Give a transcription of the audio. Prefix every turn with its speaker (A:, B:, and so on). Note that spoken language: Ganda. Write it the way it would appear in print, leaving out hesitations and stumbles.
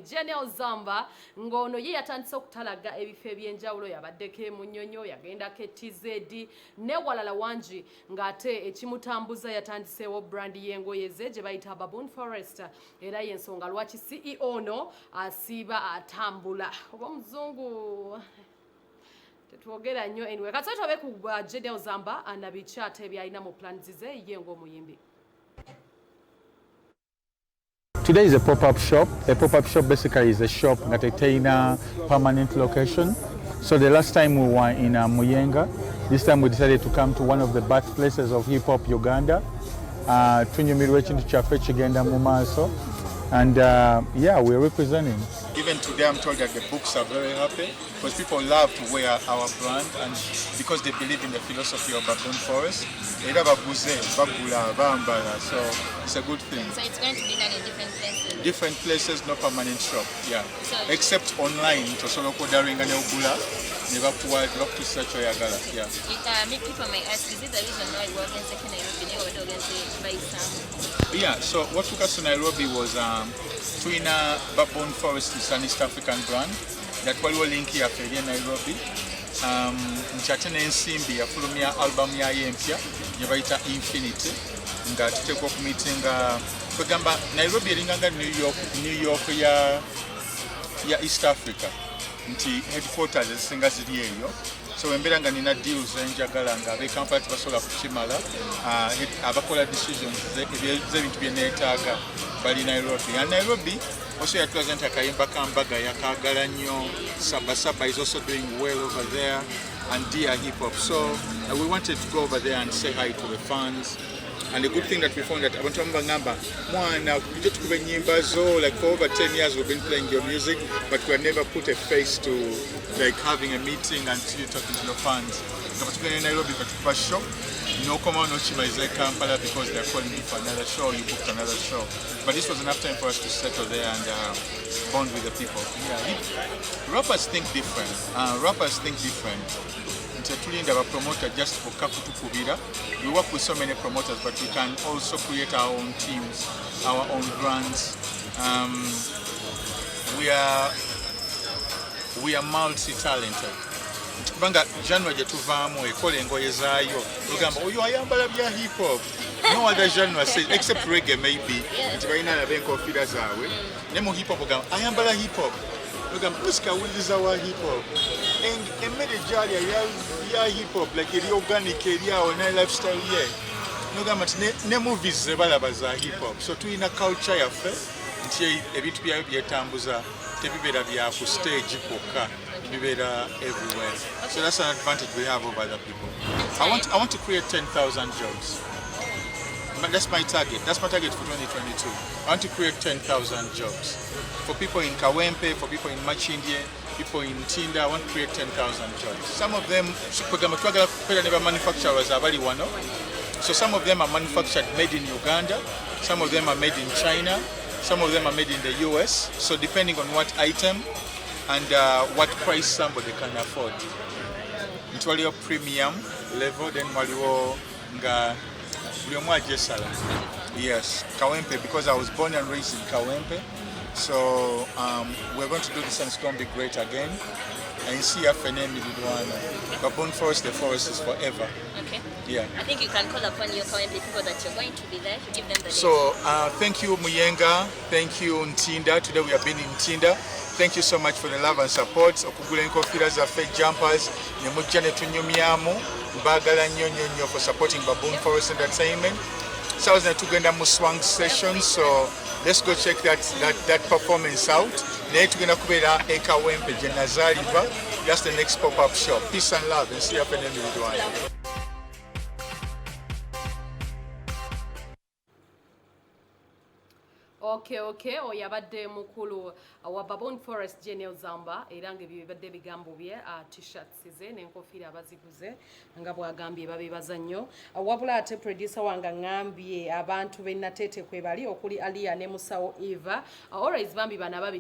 A: Janelle Zamba ngono ye yatandise okutalaga ebifo ebyenjawulo yabaddeko e Munyonyo yagendako e TZ ne walala wangi ng'ate ekimutambuza yatandiseewo brandi y'engoye ze gye bayita Baboon Forest era y'ensonga lwaki CEO no asiiba atambula oba omuzungu tetwogera nnyo anyway kati twabe ku Janelle Zamba anabiki ate byalina mu plans ze ye ng'omuyimbi.
B: Today is a pop-up shop. A pop-up shop basically is a shop that attains a permanent location. So the last time we were in Muyenga, this time we decided to come to one of the birthplaces of hip-hop Uganda, Tunyumirwe Kintu Kyaffe Kigenda mu maaso. And yeah, we're representing.
C: Even today I'm told that the books are very happy because people love to wear our brand and because they believe in the philosophy of Baboon Forest. So it's a good thing.
D: So it's going to be done in different places?
C: Different places, no permanent shop, yeah. So except online, to solo kodaringa ne ogula, ne bakuwa search oyagala, yeah.
D: People may ask, is it the reason why we're against the Nairobi or against buy some?
C: Yeah, so what took us to Nairobi was Twina Baboon Forest is an East African brand that waliwo link ya feri Nairobi. Nkyate n'ensimbi yafulumya album ya yempya gye bayita Infinity nga tuteekwa okumitinga kwegamba Nairobi eringanga New York ya East Africa nti headquarters ezisinga ziri eyo. So wembeera nga nina deals enjagala nga abe Kampala tebasobola kukimala abakola decisions z'ebintu bye neetaaga bali Nairobi. And Nairobi also yatulaze nti akayimba kambaga yakaagala nnyo. Sabasaba is also doing well over there and Dia Hip Hop. So we wanted to go over there and say hi to the fans. And the good thing that we found that abantu bangamba mwana tujye tukube nyimba zo, like for over 10 years we've been playing your music but we have never put a face to like having a meeting and you talking to your fans. In Nairobi but show no come on no chimaize Kampala because they're calling you for another show, you booked another show. But this was enough time for us to settle there and bond with the people. Yeah, rappers think different. Tulinda our promoter just for kakutukubira. We work with so many promoters, but we can also create our own teams, our own brands. We are multi-talented. Banga genre gye tuvaamu ekola engoye zaayo lugamba oyo ayambala bya hip hop. No other genre except reggae maybe nti balina nabo enkofiira zaabwe ne mu hip hop ogamba ayambala hip hop lugamba musika awuliriza wa hip hop emmere gyalya ya hip hop like eri organic eri awo ne lifestyle ye nogamba nti ne movies zebalaba za hip hop. So tulina culture yaffe nti ebintu byayo byetambuza tebibeera bya ku stage kwokka bibeera everywhere. So that's an advantage we have over other people. I want to create 10,000 jobs. But that's my target. That's my target for 2022. I want to create 10,000 jobs. For people in Kawempe, for people in Machindie, people in Tinda, I want to create 10,000 jobs. Some of them, manufacturers are very one. So some of them are manufactured made in Uganda, some of them are made in China, some of them are made in the US. So depending on what item and what price somebody can afford. It's waliwo premium level, then waliwo nga yes, Kawempe, because I was born and raised in Kawempe. So we're going to do this and it's going to be great again. And see Baboon Forest, the forest is forever.
D: Okay.
C: Yeah.
D: I think you can call upon your Kawempe people that you're going to be there to give them the
C: So thank you Muyenga, thank you Ntinda. Today we have been in Ntinda. Thank you so much for the love and support. Okugula enkofiira zaffe jumpers ne mujja ne tunyumyamu mbagala nnyo for supporting Baboon Forest Entertainment. So I was tugenda mu swang session, so let's go check that performance out. Naye tugenda kubeera e Kawempe gye nazaalibwa. That's the next pop-up shop. Peace and love and see you up in the
A: Okay, oyabadde mukulu wa Baboon Forest Janelle Zamba era ng'ebyo bibadde bigambo bye t-shirts ze n'enkofiira abaziguze nga bw'agambye babeebaza nnyo wabula ate producer wange ngambye abantu be nateete kwe bali okuli Alia ne Musawo Eva always bambi bana